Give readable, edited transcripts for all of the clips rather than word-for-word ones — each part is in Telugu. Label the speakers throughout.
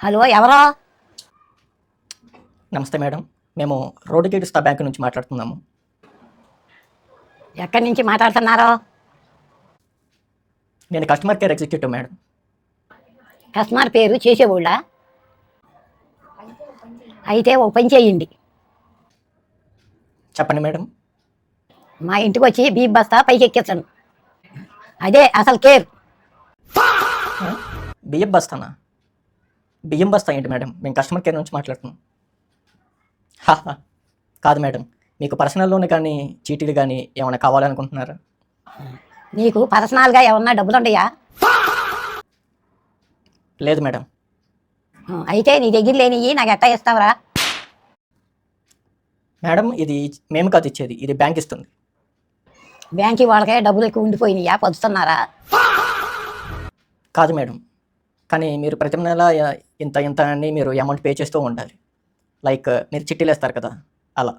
Speaker 1: హలో ఎవరో?
Speaker 2: నమస్తే మేడం, మేము రోడ్డు గేటుస్తా బ్యాంక్ నుంచి మాట్లాడుతున్నాము.
Speaker 1: ఎక్కడి నుంచి మాట్లాడుతున్నారో?
Speaker 2: నేను customer care executive madam.
Speaker 1: Customer పేరు చేసేవాళ్ళ? అయితే ఓ పని చేయండి,
Speaker 2: చెప్పండి మేడం.
Speaker 1: మా ఇంటికి వచ్చి బియ్యం బస్తా పైకి ఎక్కించండి. అదే అసలు కేర్.
Speaker 2: బియ్యం బస్తానా? బియ్యం బస్తా ఏంటి మేడం? మేము కస్టమర్ కేర్ నుంచి మాట్లాడుతున్నాం. కాదు మేడం, మీకు పర్సనల్ లోన్ కానీ చీటీలు కానీ ఏమైనా కావాలనుకుంటున్నారా?
Speaker 1: నీకు పర్సనల్గా ఏమన్నా డబ్బులు ఉన్నాయా?
Speaker 2: లేదు మేడం.
Speaker 1: అయితే నీ దగ్గర లేనివి నాకు ఎట్టా ఇస్తావరా?
Speaker 2: మేడం, ఇది మేము కాదు ఇచ్చేది, ఇది బ్యాంక్ ఇస్తుంది.
Speaker 1: బ్యాంకి వాళ్ళకే డబ్బులు ఎక్కువ ఉండిపోయినాయా? పొందుతున్నారా?
Speaker 2: కాదు మేడం, కానీ మీరు ప్రతి నెల ఇంత ఇంత అని మీరు అమౌంట్ పే చేస్తూ ఉండాలి. లైక్ మీరు చిట్టీలు వేస్తారు కదా, అలా.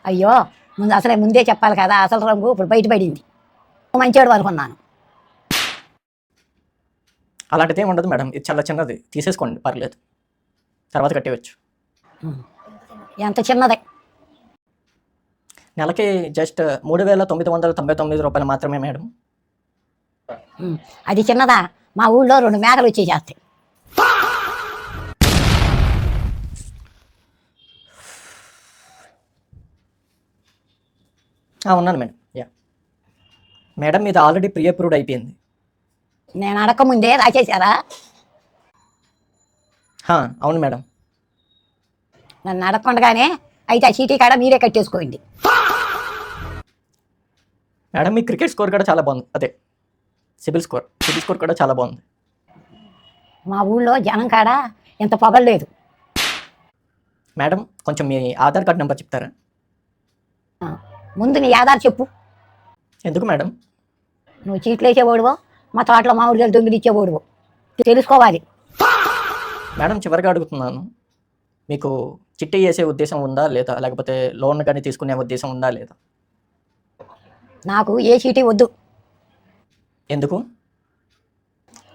Speaker 1: అయ్యో, ముందే చెప్పాలి కదా. అసలు రంగు ఇప్పుడు బయటపడింది. మంచివాడు అనుకున్నాను.
Speaker 2: అలాంటిది ఏమి ఉండదు మేడం, ఇది చాలా చిన్నది, తీసేసుకోండి, పర్లేదు, తర్వాత కట్టేయచ్చు.
Speaker 1: ఎంత చిన్నదే?
Speaker 2: నెలకి జస్ట్ 3,999 రూపాయలు మాత్రమే మేడం.
Speaker 1: అది చిన్నదా? మా ఊళ్ళో 2 మేకలు వచ్చేసేస్తాయి.
Speaker 2: ఉన్నాను మేడం. మేడం, ఇది ఆల్రెడీ ప్రీ అప్రూవ్డ్ అయిపోయింది.
Speaker 1: నేను అడగకముందే రాసేశారా?
Speaker 2: అవును మేడం.
Speaker 1: నన్ను అడగకుండానే అయితే ఆ చీటీ కాడ మీరే కట్టేసుకోండి.
Speaker 2: మేడం, మీ క్రికెట్ స్కోర్ కూడా చాలా బాగుంది. అదే సిబిల్ స్కోర్ కూడా చాలా బాగుంది.
Speaker 1: మా ఊళ్ళో జనం కాడ ఇంత పొగలేదు.
Speaker 2: మేడం, కొంచెం మీ ఆధార్ కార్డ్ నెంబర్ చెప్తారా?
Speaker 1: ముందు నీ ఆధార్ చెప్పు.
Speaker 2: ఎందుకు మేడం?
Speaker 1: నువ్వు చీట్లు వేసేవాడువో, మా తోటలో మామిడికాయలు దొంగిలి ఇచ్చేవాడువో తెలుసుకోవాలి.
Speaker 2: మేడం, చివరిగా అడుగుతున్నాను, మీకు చిట్టి వేసే ఉద్దేశం ఉందా లేదా, లేకపోతే లోన్ కానీ తీసుకునే ఉద్దేశం ఉందా లేదా?
Speaker 1: నాకు ఏ చీటీ వద్దు.
Speaker 2: ఎందుకు?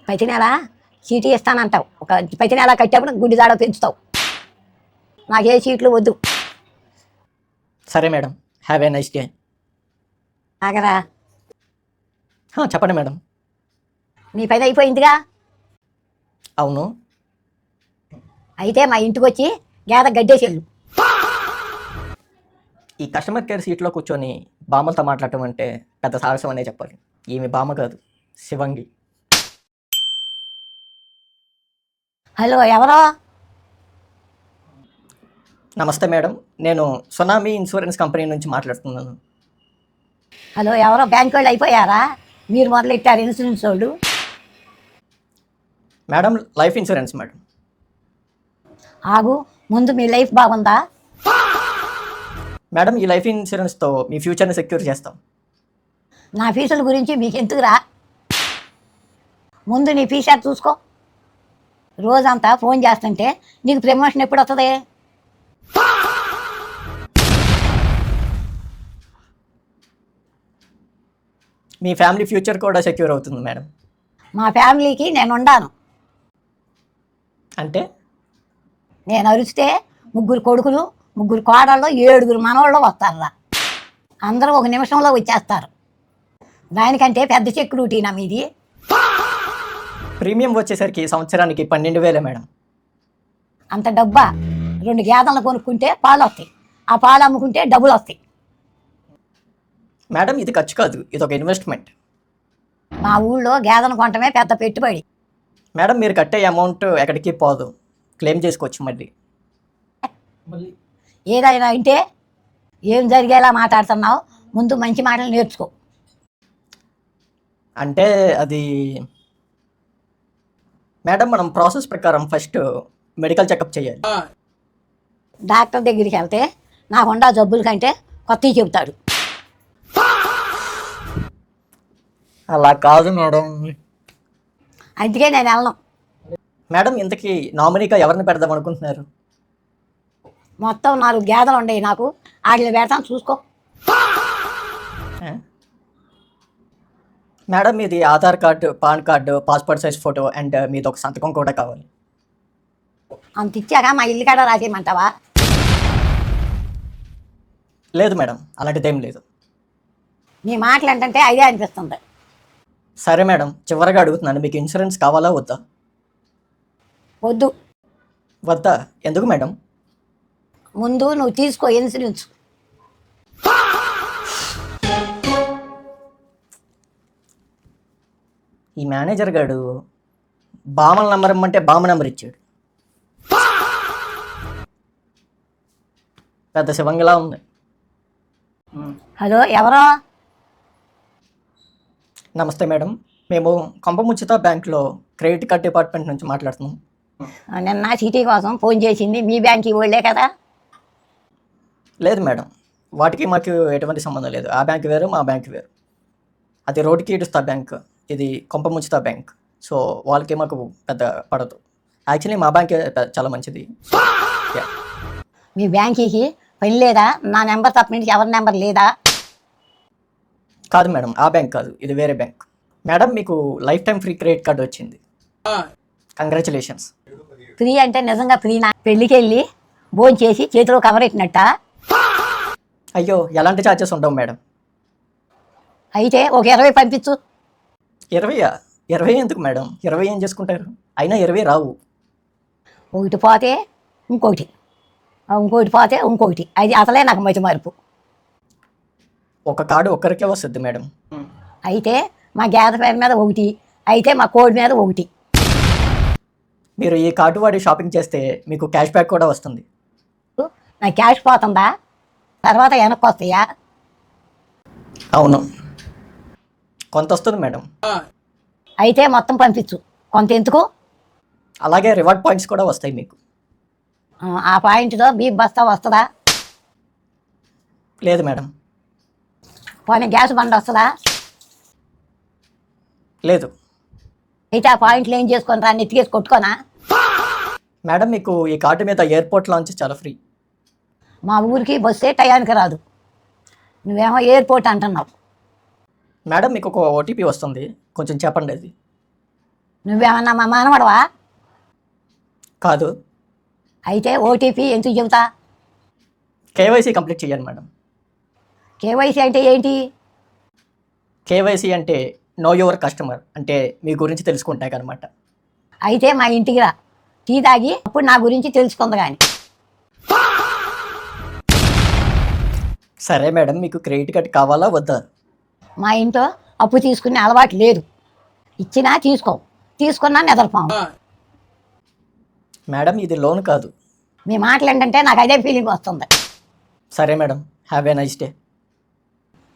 Speaker 1: ప్రతి నెల చీటీ ఇస్తానంటావు, ప్రతి నెల కట్టేప్పుడు గుడ్డి దాడ పెంచుతావు. నాకు ఏ చీట్లు వద్దు.
Speaker 2: సరే madam, have a nice day.
Speaker 1: ఆగరా.
Speaker 2: చెప్పండి మేడం.
Speaker 1: నీ పని అయిపోయిందిగా?
Speaker 2: అవును.
Speaker 1: అయితే మా ఇంటికి వచ్చి గడ్డేసేళ్ళు.
Speaker 2: ఈ కస్టమర్ కేర్ సీట్లో కూర్చొని బామ్మలతో మాట్లాడటం అంటే పెద్ద సాహసం అనే చెప్పాలి. ఈమె బామ్మ కాదు, శివంగి.
Speaker 1: హలో ఎవరో?
Speaker 2: నమస్తే మేడం, నేను సునామీ ఇన్సూరెన్స్ కంపెనీ నుంచి మాట్లాడుతున్నాను.
Speaker 1: హలో ఎవరో? బ్యాంక్ వాళ్ళు అయిపోయారా? మీరు మొదలెట్టారు ఇన్సూరెన్స్ వాళ్ళు?
Speaker 2: Madam, life insurance madam.
Speaker 1: ఆగు, ముందు మీ లైఫ్ బాగుందా?
Speaker 2: మేడం, ఈ లైఫ్ ఇన్సూరెన్స్తో మీ ఫ్యూచర్ని సెక్యూర్ చేస్తాం.
Speaker 1: నా ఫీజుల గురించి మీకు ఎందుకురా? ముందు నీ ఫీజు చూసుకో. రోజంతా ఫోన్ చేస్తుంటే నీకు ప్రమోషన్ ఎప్పుడు వస్తుంది?
Speaker 2: మీ ఫ్యామిలీ ఫ్యూచర్ కూడా సెక్యూర్ అవుతుంది మేడం.
Speaker 1: మా ఫ్యామిలీకి నేను ఉండాను.
Speaker 2: అంటే?
Speaker 1: నేను అరిస్తే 3 కొడుకులు, 3 కోడళ్ళు, 7 మనవాళ్ళు వస్తారా. అందరూ 1 నిమిషంలో వచ్చేస్తారు. దానికంటే పెద్ద సెక్యూరిటీనా మీది?
Speaker 2: ప్రీమియం వచ్చేసరికి సంవత్సరానికి 12,000 మేడం.
Speaker 1: అంత డబ్బా? 2 గేదెలను కొనుక్కుంటే పాలు వస్తాయి, ఆ పాలు అమ్ముకుంటే డబ్బులు వస్తాయి.
Speaker 2: మేడం, ఇది ఖర్చు కాదు, ఇది ఒక ఇన్వెస్ట్మెంట్.
Speaker 1: మా ఊళ్ళో గేదెను కొనటమే పెద్ద పెట్టుబడి.
Speaker 2: మేడం, మీరు కట్టే అమౌంట్ ఎక్కడికి పోదు, క్లెయిమ్ చేసుకోవచ్చు మళ్ళీ.
Speaker 1: ఏదైనా అంటే ఏం జరిగేలా మాట్లాడుతున్నావు? ముందు మంచి మాటలు నేర్చుకో.
Speaker 2: అంటే అది మేడం, మనం ప్రాసెస్ ప్రకారం ఫస్ట్ మెడికల్ చెకప్ చేయాలి.
Speaker 1: డాక్టర్ దగ్గరికి వెళ్తే నాకుండా జబ్బుల కంటే కొత్తవి చెబుతాడు.
Speaker 2: అలా కాదు మేడం.
Speaker 1: అందుకే నేను వెళ్ళను.
Speaker 2: మేడం, ఇంతకీ నామినీగా ఎవరిని పెడదాం అనుకుంటున్నారు?
Speaker 1: మొత్తం 4 గేదెలు ఉన్నాయి నాకు, వాటిని పెడతాను చూసుకో.
Speaker 2: మేడం, మీది Aadhaar card, pan card, passport size photo and మీది ఒక సంతకం కూడా కావాలి.
Speaker 1: అంత ఇచ్చాక మా ఇల్లు కాడ రాసేయమంటావా?
Speaker 2: లేదు మేడం, అలాంటిదేం లేదు.
Speaker 1: నీ మాటలు ఏంటంటే ఐడియా అనిపిస్తుంది.
Speaker 2: సరే మేడం, చివరిగా అడుగుతున్నాను, మీకు ఇన్సూరెన్స్ కావాలా వద్దా?
Speaker 1: వద్దు.
Speaker 2: వద్దా? ఎందుకు మేడం?
Speaker 1: ముందు నువ్వు తీసుకో ఇన్సూరెన్స్.
Speaker 2: ఈ మేనేజర్ గాడు బామల నంబర్ ఇమ్మంటే బామ నంబర్ ఇచ్చాడు. పెద్ద శివంగిలా ఉంది.
Speaker 1: హలో, ఎవరో?
Speaker 2: నమస్తే మేడం, మేము కొంపముచ్చిత బ్యాంక్లో క్రెడిట్ కార్డ్ డిపార్ట్మెంట్ నుంచి మాట్లాడుతున్నాం.
Speaker 1: నిన్న సిటీ కోసం ఫోన్ చేసింది మీ బ్యాంక్కి వాళ్ళే కదా?
Speaker 2: లేదు మేడం, వాటికి మాకు ఎటువంటి సంబంధం లేదు. ఆ బ్యాంక్ వేరు, మా బ్యాంక్ వేరు. అది రోడ్డుకి ఇడుస్తా బ్యాంక్, ఇది కొంపముచ్చిత బ్యాంక్. సో వాళ్ళకి మాకు పెద్ద పడదు. యాక్చువల్లీ మా బ్యాంక్ చాలా మంచిది. Yeah.
Speaker 1: మీ బ్యాంకీకి పని లేదా? నా నెంబర్ తప్ప నుంచి ఎవరి నెంబర్ లేదా?
Speaker 2: కాదు మేడం, ఆ బ్యాంక్ కాదు, ఇది వేరే బ్యాంక్. మేడం, మీకు life time free credit card వచ్చింది. కంగ్రాచులేషన్స్.
Speaker 1: ఫ్రీ అంటే నిజంగా ఫ్రీనా? పెళ్ళికి వెళ్ళి భోజనం చేసి చేతిలో కవర్ పెట్టినట్ట?
Speaker 2: అయ్యో, ఎలాంటి ఛార్జెస్ ఉండవు మేడం.
Speaker 1: అయితే ఒక 20 పంపించు.
Speaker 2: 20? 20 ఎందుకు మేడం? 20 ఏం చేసుకుంటారు? అయినా 20 రావు.
Speaker 1: ఒకటి పోతే ఇంకొకటి, ఇంకోటి పోతే ఇంకొకటి. అది అసలే నాకు మతి మార్పు.
Speaker 2: ఒక కార్డు ఒక్కరికే వస్తుంది మేడం.
Speaker 1: అయితే మా గేదె పేరు మీద ఒకటి, అయితే మా కోడి మీద ఒకటి.
Speaker 2: మీరు ఈ కార్డు వాడి షాపింగ్ చేస్తే మీకు క్యాష్ బ్యాక్ కూడా వస్తుంది.
Speaker 1: నా క్యాష్ పోతుందా? తర్వాత వెనక్కి వస్తాయా?
Speaker 2: అవును, కొంత వస్తుంది మేడం.
Speaker 1: అయితే మొత్తం పంపించు. కొంత ఎందుకు?
Speaker 2: అలాగే రివార్డ్ పాయింట్స్ కూడా వస్తాయి మీకు.
Speaker 1: ఆ పాయింట్తో బీప్ బస్తా వస్తుందా?
Speaker 2: లేదు మేడం.
Speaker 1: పోనీ గ్యాస్ బండ్ వస్తుందా?
Speaker 2: లేదు
Speaker 1: అయితే ఆ పాయింట్లు ఏం చేసుకొని రా, నెత్తికేసి కొట్టుకోనా?
Speaker 2: మేడం, మీకు ఈ కార్డు మీద ఎయిర్పోర్ట్ లాంచ్ చాలా ఫ్రీ.
Speaker 1: మా ఊరికి బస్సే టయానికి రాదు, నువ్వేమో ఎయిర్పోర్ట్ అంటున్నావు.
Speaker 2: మేడం, మీకు ఒక ఓటీపీ వస్తుంది, కొంచెం చెప్పండి. అది
Speaker 1: నువ్వేమన్నా మా మానవడవా?
Speaker 2: కాదు.
Speaker 1: అయితే ఓటీపీ ఎందుకు చెబుతా?
Speaker 2: కేవైసీ కంప్లీట్ చేయండి మేడం.
Speaker 1: కేవైసీ అంటే ఏంటి?
Speaker 2: కేవైసీ అంటే నో యువర్ కస్టమర్, అంటే మీ గురించి తెలుసుకుంటాయి అనమాట.
Speaker 1: అయితే మా ఇంటికి రా, టీ తాగి అప్పుడు నా గురించి తెలుసుకుంది. కానీ
Speaker 2: సరే మేడం, మీకు క్రెడిట్ కార్డ్ కావాలా వద్దా?
Speaker 1: మా ఇంట్లో అప్పు తీసుకునే అలవాటు లేదు. ఇచ్చినా తీసుకో, తీసుకున్నా నిద్రపోం.
Speaker 2: మేడం, ఇది లోన్ కాదు.
Speaker 1: మీ మాటలు ఏంటంటే నాకు అదే ఫీలింగ్ వస్తుంది.
Speaker 2: సరే madam, have a nice day.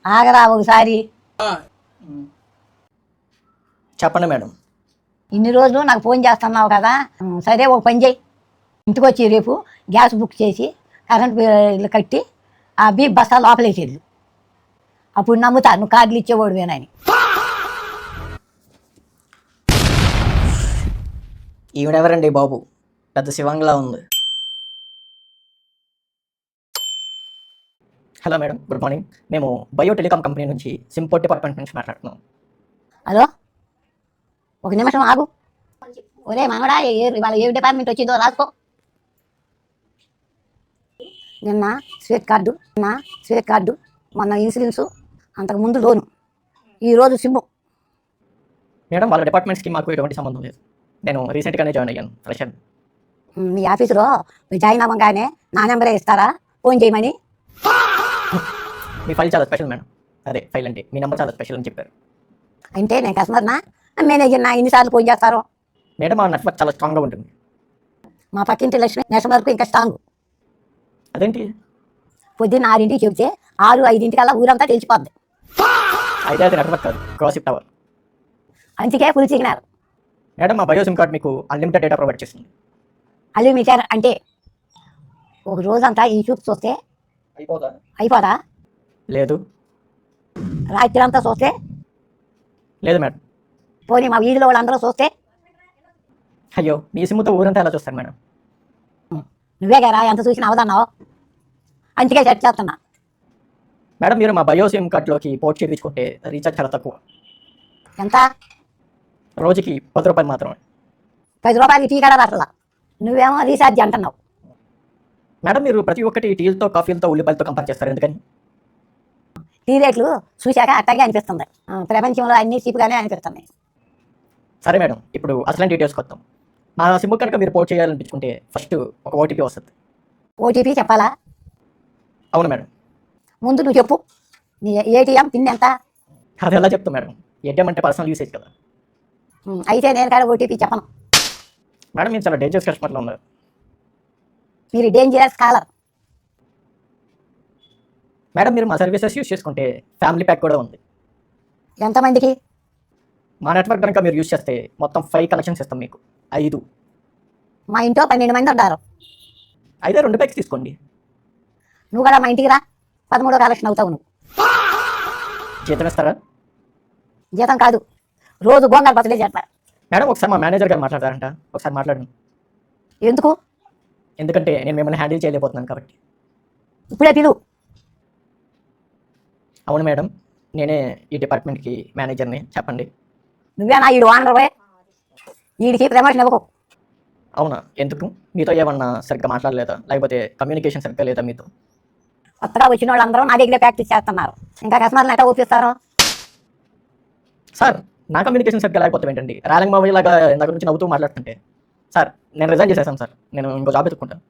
Speaker 1: ఆగరా ఒకసారి.
Speaker 2: చెప్పండి మేడం.
Speaker 1: ఇన్ని రోజులు నాకు ఫోన్ చేస్తున్నావు కదా, సరే ఒక పని చేయి. ఇంటికి వచ్చి రేపు గ్యాస్ బుక్ చేసి కరెంట్ బిల్లు కట్టి ఆ బీప్ బస్తా లోపలేసేది. అప్పుడు నమ్ముతా నువ్వు కార్డులు ఇచ్చేవాడువేనని.
Speaker 2: ఈవిడెవరండి బాబు, పెద్ద శివంగిలా ఉంది. Hello madam, good morning. మేము బయో టెలికాం కంపెనీ నుంచి సింపోర్ట్ డిపార్ట్మెంట్ నుంచి మాట్లాడుతున్నాం.
Speaker 1: హలో, ఒక నిమిషం ఆగు. ఒరే మనవడా, ఇవాళ ఏ డిపార్ట్మెంట్ వచ్చిందో రాసుకో. నిన్న స్వీట్ కార్డు, మొన్న ఇన్సూరెన్సు, అంతకుముందు లోను, ఈరోజు సిమ్ము.
Speaker 2: మేడం, వాళ్ళ డిపార్ట్మెంట్స్కి మాకు ఎటువంటి సంబంధం లేదు. నేను రీసెంట్గానే జాయిన్ అయ్యాను, ఫ్రెషర్.
Speaker 1: మీ ఆఫీసులో జాయిన్ అవ్వగానే నా నెంబరే ఇస్తారా ఫోన్ చేయమని?
Speaker 2: మీ ఫైల్ చాలా స్పెషల్ మేడం. అదే ఫైల్ అంటే మీ నెంబర్ చాలా స్పెషల్ అని చెప్పారు.
Speaker 1: అంటే నేను కస్టమర్నా, మేనేజర్నా? ఎన్నిసార్లు ఫోన్ చేస్తారో?
Speaker 2: మేడం, ఆ నెట్వర్క్ చాలా స్ట్రాంగ్గా ఉంటుంది.
Speaker 1: మా పక్కింటి లక్ష్మి నెక్స్ట్ వరకు ఇంకా స్ట్రాంగ్.
Speaker 2: అదేంటి?
Speaker 1: పొద్దున్న 6ంటికి చెబితే 6-5 ఊరంతా తెలిసిపోద్ది.
Speaker 2: అయితే అది నెట్వర్క్ కాదు, క్రాసిప్ టవర్.
Speaker 1: అందుకే ఫుల్ సిగ్నల్.
Speaker 2: మేడం, మా బయో సిమ్ కార్డ్ మీకు అన్లిమిటెడ్ డేటా ప్రొవైడ్ చేస్తుంది.
Speaker 1: అన్లిమిటెడ్ అంటే ఒక రోజంతా ఈ చూపు చూస్తే అయిపోదా?
Speaker 2: లేదు.
Speaker 1: రాత్రి అంతా చూస్తే?
Speaker 2: లేదు మేడం.
Speaker 1: పోనీ మా వీధిలో వాళ్ళందరూ చూస్తే?
Speaker 2: అయ్యో, మీ సిమ్తో ఊరంతా ఎలా చూస్తాను మేడం?
Speaker 1: నువ్వే కదా ఎంత చూసినా అవదన్నావు, అందుకే సెట్ చేస్తున్నా.
Speaker 2: మేడం, మీరు మా బయో సిమ్ కార్డ్లోకి పోర్ట్ చేయించుకుంటే రీఛార్జ్ చాలా తక్కువ.
Speaker 1: ఎంత?
Speaker 2: రోజుకి 10 రూపాయలు మాత్రమే.
Speaker 1: 10 రూపాయలకి టీ కూడా రాట్లా. నువ్వేమో రీఛార్జ్ అంటున్నావు.
Speaker 2: మేడం మీరు ప్రతి ఒక్కటి టీలతో కాఫీలతో ఉల్లిపాయలతో కంపేర్ చేస్తారు ఎందుకని?
Speaker 1: టీ రేట్లు చూశాక అట్టగే అనిపిస్తుంది. ప్రపంచంలో అన్నీ చీప్గానే అనిపిస్తున్నాయి.
Speaker 2: సరే మేడం, ఇప్పుడు అసలు డీటెయిల్స్కి వస్తాం. మా సిమ్ కనుక మీరు పోర్ట్ చేయాలనిపించుకుంటే ఫస్ట్ ఒక ఓటీపీ వస్తుంది.
Speaker 1: ఓటీపీ చెప్పాలా?
Speaker 2: అవును మేడం.
Speaker 1: ముందు నువ్వు చెప్పు, నీ ఏటీఎం పిన్ ఎంత?
Speaker 2: అది ఎలా చెప్తాం మేడం? ఏటీఎం అంటే పర్సనల్ యూసేజ్ కదా.
Speaker 1: అయితే నేను కాదు ఓటీపీ చెప్పను.
Speaker 2: మేడం మీరు చాలా డేంజరస్ కస్టమర్లో ఉన్నారు.
Speaker 1: మీరు డేంజరస్ కాలర్.
Speaker 2: మేడం మీరు మా సర్వీసెస్ యూస్ చేసుకుంటే ఫ్యామిలీ ప్యాక్ కూడా ఉంది.
Speaker 1: ఎంతమందికి?
Speaker 2: మా నెట్వర్క్ కనుక మీరు యూస్ చేస్తే మొత్తం 5 కనెక్షన్స్ ఇస్తాం మీకు. 5.
Speaker 1: మా ఇంట్లో 12 మంది ఉంటారు.
Speaker 2: అయితే 2 ప్యాక్స్ తీసుకోండి.
Speaker 1: నువ్వు కూడా మా ఇంటికి రా, 13వ కలెక్షన్ అవుతావు నువ్వు.
Speaker 2: జీతం ఇస్తారా?
Speaker 1: జీతం కాదు, రోజు గోంగల్ పచ్చలే చేస్తారు.
Speaker 2: మేడం ఒకసారి మా మేనేజర్ గారు మాట్లాడతారంట, ఒకసారి మాట్లాడండి.
Speaker 1: ఎందుకు?
Speaker 2: ఎందుకంటే నేను మిమ్మల్ని హ్యాండిల్ చేయలేకపోతున్నాను కాబట్టి.
Speaker 1: ఇప్పుడే పిలువు.
Speaker 2: అవును మేడం, నేనే ఈ డిపార్ట్మెంట్కి మేనేజర్ని. చెప్పండి.
Speaker 1: నువ్వేనా ఈడు ఓనర్? వీడికి ప్రమోషన్ ఇవ్వకు.
Speaker 2: అవునా? ఎందుకు? మీతో ఏమన్నా సరిగ్గా మాట్లాడలేదా, లేకపోతే కమ్యూనికేషన్ సరిగ్గా లేదా మీతో?
Speaker 1: కొత్తగా వచ్చిన వాళ్ళందరూ నా దగ్గర ప్రాక్టీస్ చేస్తున్నారు. ఇంకా కస్టమర్లు ఎట్లా ఒప్పిస్తారు?
Speaker 2: సార్ నా కమ్యూనికేషన్ సరిగ్గా లేకపోతే ఏంటండి? రాలింగ్ మావయ్య లాగా ఇందాక నుంచి నవ్వుతూ మాట్లాడుతుంటే. సార్ నేను రిజైన్ చేసేసాను సార్, నేను ఇంకో జాబ్ ఎత్తుకుంటాను.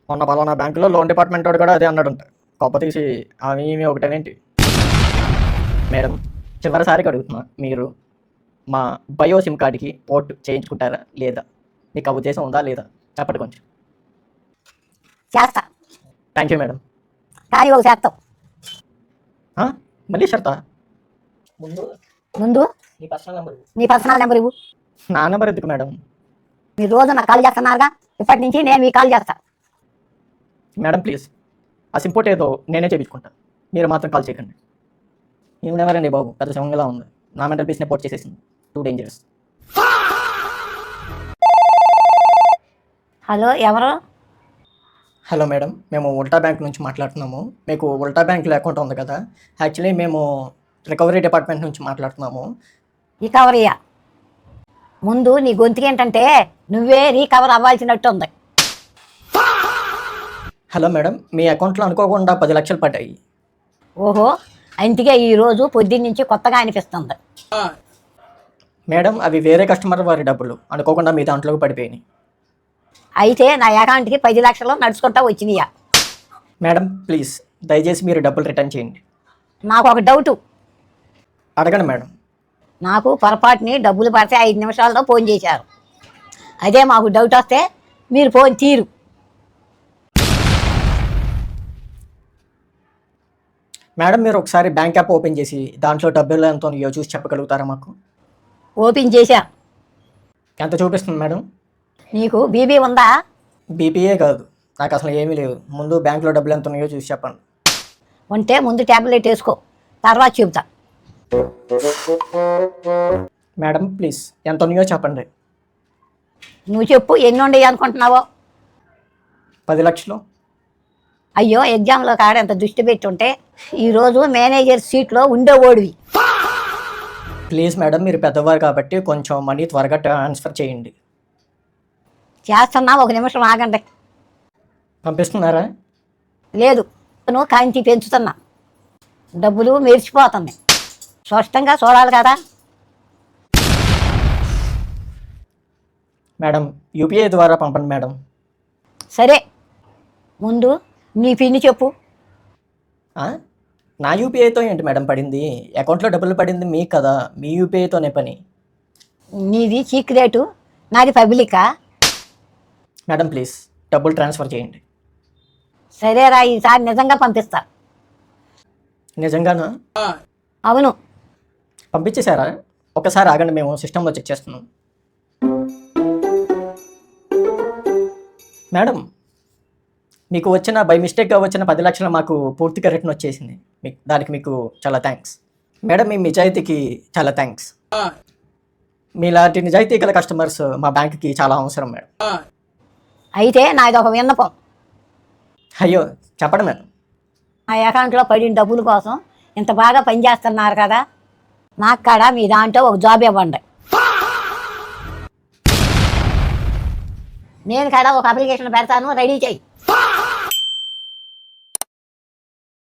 Speaker 2: మొన్న పలానా బ్యాంకులో లోన్ డిపార్ట్మెంట్ వాడు కూడా అదే అన్నాడంట. గొప్ప తీసి అవి ఇవి ఒకటేనేంటి? మేడం చివరిసారికి అడుగుతున్నా, మీరు మా బయో సిమ్ కార్డుకి పోర్ట్ చేయించుకుంటారా లేదా? మీకు ఆ ఉద్దేశం ఉందా లేదా? చెప్పండి కొంచెం.
Speaker 1: చేస్తా.
Speaker 2: Thank you madam.
Speaker 1: కానీ ఒక చేస్తావు.
Speaker 2: మళ్ళీ షర్తా?
Speaker 1: ముందు
Speaker 2: నీ పర్సనల్
Speaker 1: నెంబర్ ఇవ్వు.
Speaker 2: నా నెంబర్ ఎందుకు మేడం?
Speaker 1: మీరు రోజు నాకు కాల్ చేస్తున్నారుగా, ఇప్పటి నుంచి నేను మీకు కాల్ చేస్తా.
Speaker 2: మేడం ప్లీజ్, ఆ సింపోర్ట్ ఏదో నేనే చేయించుకుంటాను, మీరు మాత్రం కాల్ చేయకండి. ఏమి నెవరండి బాబు, పెద్ద శవంగా ఉంది. నా మెంటల్ పీస్ని పోర్ట్ చేసేసింది. Too dangerous.
Speaker 1: హలో, ఎవరు?
Speaker 2: హలో మేడం, మేము ఉల్టా బ్యాంక్ నుంచి మాట్లాడుతున్నాము. మీకు ఉల్టా బ్యాంక్లో అకౌంట్ ఉంది కదా, యాక్చువల్లీ మేము రికవరీ డిపార్ట్మెంట్ నుంచి మాట్లాడుతున్నాము.
Speaker 1: రికవరీయా? ముందు నీ గొంతుకి ఏంటంటే నువ్వే రీకవర్ అవ్వాల్సినట్టు ఉంది.
Speaker 2: హలో మేడం, మీ అకౌంట్లో అనుకోకుండా 10 లక్షలు పడ్డాయి.
Speaker 1: ఓహో, అందుకే ఈరోజు పొద్దున్న నుంచి కొత్తగా అనిపిస్తుంది.
Speaker 2: మేడం అవి వేరే కస్టమర్ వారి డబ్బులు, అనుకోకుండా మీ దాంట్లోకి పడిపోయినాయి.
Speaker 1: అయితే నా అకౌంట్కి 10 లక్షలు నడుచుకుంటా వచ్చినాయా?
Speaker 2: మేడం ప్లీజ్ దయచేసి మీరు డబ్బులు రిటర్న్ చేయండి.
Speaker 1: నాకు ఒక డౌటు.
Speaker 2: అడగండి మేడం.
Speaker 1: నాకు పొరపాటుని డబ్బులు పడితే 5 నిమిషాల్లో ఫోన్ చేశారు. అదే మాకు డౌట్ వస్తే మీరు ఫోన్ తీరు.
Speaker 2: మేడం మీరు ఒకసారి బ్యాంక్ యాప్ ఓపెన్ చేసి దాంట్లో డబ్బులు ఎంత ఉన్నాయో చూసి చెప్పగలుగుతారా మాకు?
Speaker 1: ఓపెన్ చేశా.
Speaker 2: ఎంత చూపిస్తుంది మేడం?
Speaker 1: నీకు బీబీ ఉందా?
Speaker 2: బీపీఏ కాదు, నాకు అసలు ఏమీ లేదు. ముందు బ్యాంక్లో డబ్బులు ఎంత ఉన్నాయో చూసి చెప్పండి.
Speaker 1: ఉంటే ముందు ట్యాబ్లెట్ వేసుకో, తర్వాత చెబుతా.
Speaker 2: మేడం ప్లీజ్ ఎంత ఉన్నాయో చెప్పండి.
Speaker 1: నువ్వు చెప్పు, ఎన్ని ఉండయి అనుకుంటున్నావో?
Speaker 2: 10 లక్షలు.
Speaker 1: అయ్యో, ఎగ్జామ్లో కాడ ఎంత దృష్టి పెట్టుంటే ఈరోజు మేనేజర్ సీట్లో ఉండేవాడివి.
Speaker 2: ప్లీజ్ మేడం, మీరు పెద్దవారు కాబట్టి కొంచెం మనీ త్వరగా ట్రాన్స్ఫర్ చేయండి.
Speaker 1: చేస్తున్నా, 1 నిమిషం ఆగండి.
Speaker 2: పంపిస్తున్నారా?
Speaker 1: లేదు, నువ్వు కాంతి పెంచుతున్నా, డబ్బులు మెరిచిపోతుంది. స్పష్టంగా చూడాలి కదా.
Speaker 2: మేడం యూపీఐ ద్వారా పంపండి మేడం.
Speaker 1: సరే, ముందు నీ పిన్ని చెప్పు.
Speaker 2: నా యూపీఐతో ఏంటి మేడం పడింది? అకౌంట్లో డబ్బులు పడింది మీకు కదా, మీ యూపీఐతోనే పని.
Speaker 1: నీది సీక్రెటు, నాది పబ్లికా?
Speaker 2: మేడం ప్లీజ్ డబ్బులు ట్రాన్స్ఫర్ చేయండి.
Speaker 1: సరేరా, ఈసారి నిజంగా పంపిస్తా.
Speaker 2: నిజంగానా?
Speaker 1: అవును.
Speaker 2: పంపించేశారా? ఒకసారి ఆగండి, మేము సిస్టంలో చెక్ చేస్తున్నాం. మేడం మీకు వచ్చిన బై మిస్టేక్గా వచ్చిన 10 లక్షలు మాకు పూర్తిగా రిటర్న్ వచ్చేసింది. దానికి మీకు చాలా థ్యాంక్స్ మేడం. మీ నిజాయితీకి చాలా థ్యాంక్స్. మీలాంటి నిజాయితీ గల కస్టమర్స్ మా బ్యాంకుకి చాలా అవసరం మేడం.
Speaker 1: అయితే నాది ఒక విన్నపం.
Speaker 2: అయ్యో చెప్పండి మేడం.
Speaker 1: నా అకౌంట్లో పడిన డబ్బుల కోసం ఇంత బాగా పనిచేస్తున్నారు కదా, నాకు కాడ మీ దాంట్లో ఒక జాబ్ ఇవ్వండి. నేను కాడ ఒక అప్లికేషన్ పెడతాను, రెడీ చేయి.